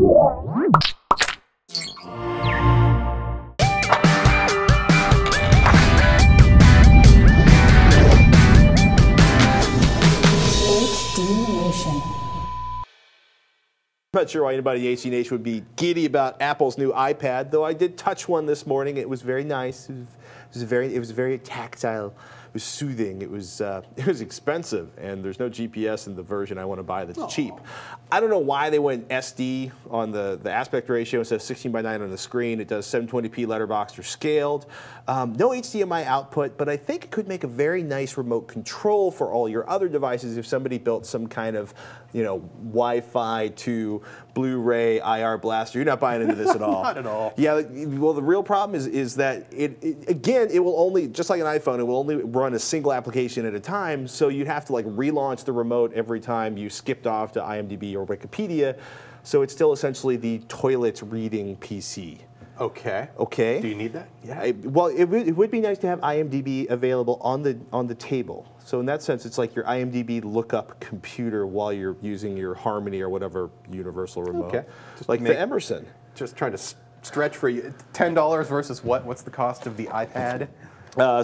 I'm not sure why anybody in HD Nation would be giddy about Apple's new iPad, though I did touch one this morning. It was very nice. It was very tactile. It was soothing. It was expensive, and there's no GPS in the version I want to buy that's cheap. I don't know why they went SD on the aspect ratio instead of 16:9 on the screen. It does 720p letterboxed or scaled. No HDMI output, but I think it could make a very nice remote control for all your other devices if somebody built some kind of, you know, Wi-Fi to Blu-ray IR blaster. You're not buying into this at all. Not at all. Yeah, well, the real problem is that it will only, just like an iPhone, it will only run a single application at a time, so you'd have to like relaunch the remote every time you skipped off to IMDb or Wikipedia, so it's still essentially the toilet reading PC. Okay. Okay. Do you need that? Yeah. Well, it would be nice to have IMDb available on the table. So in that sense, it's like your IMDb lookup computer while you're using your Harmony or whatever universal remote. Okay. Like the Emerson. Just trying to stretch for you. $10 versus what? What's the cost of the iPad?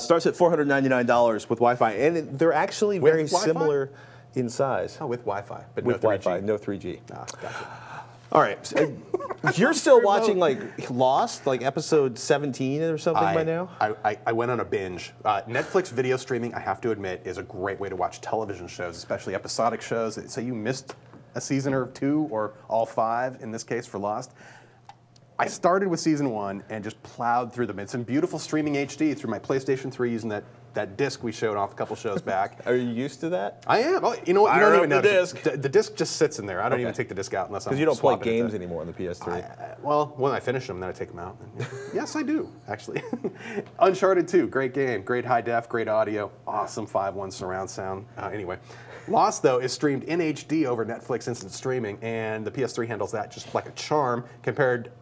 Starts at $499 with Wi-Fi, and they're actually very similar in size. Oh, with Wi-Fi, but with no 3G. Wi-Fi, no 3G. Ah, gotcha. All right, so you're still watching like Lost, like episode 17 or something by now? I went on a binge. Netflix video streaming, I have to admit, is a great way to watch television shows, especially episodic shows. So you missed a season or two, or all 5 in this case for Lost. I started with season 1 and just plowed through them. It's in beautiful streaming HD through my PlayStation 3 using that disc we showed off a couple shows back. Are you used to that? I am. Oh, you know what? You don't even know the disc. The disc just sits in there. I don't even take the disc out unless I'm because you don't play swapping games anymore on the PS3. Well, when I finish them, then I take them out. Yes, I do, actually. Uncharted 2, great game, great high def, great audio, awesome 5.1 surround sound. Anyway, Lost, though, is streamed in HD over Netflix Instant Streaming, and the PS3 handles that just like a charm. Compared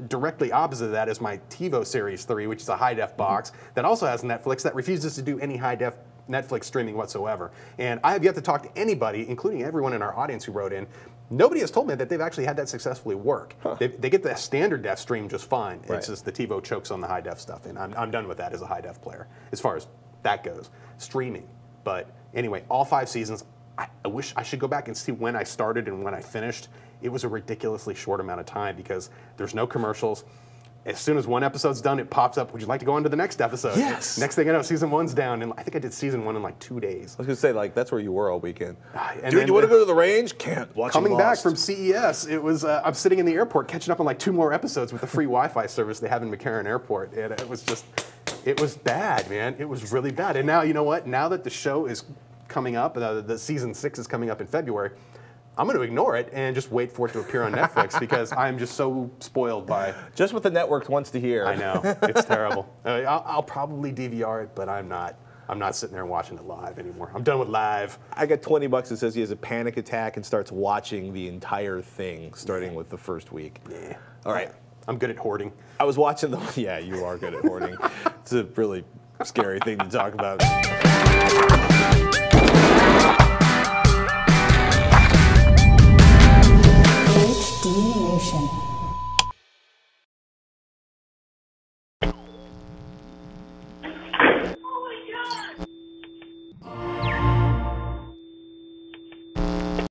directly opposite of that is my TiVo Series 3, which is a high-def box that also has Netflix that refuses to do any high-def Netflix streaming whatsoever. And I have yet to talk to anybody, including everyone in our audience who wrote in. Nobody has told me that they've actually had that successfully work. Huh. They get the standard def stream just fine. Right. It's just the TiVo chokes on the high-def stuff, and I'm done with that as a high-def player, as far as that goes. Streaming. But anyway, all 5 seasons, I wish I should go back and see when I started and when I finished. It was a ridiculously short amount of time because there's no commercials. As soon as one episode's done, it pops up, would you like to go on to the next episode? Yes. Next thing I know, season 1's down, and I think I did season 1 in like 2 days. I was going to say, like, that's where you were all weekend. Dude, you want to go to the range? Can't. Coming back from CES, it was, I'm sitting in the airport catching up on like 2 more episodes with the free Wi-Fi service they have in McCarran Airport, and it was just, it was bad, man. It was really bad. And now, you know what? Now that the show is coming up, the season 6 is coming up in February, I'm going to ignore it and just wait for it to appear on Netflix because I'm just so spoiled by... Just what the network wants to hear. I know. It's terrible. I'll probably DVR it, but I'm not sitting there and watching it live anymore. I'm done with live. I got $20 that says he has a panic attack and starts watching the entire thing, starting with the first week. Yeah. All right. I'm good at hoarding. I was watching the... Yeah, you are good at hoarding. It's a really scary thing to talk about.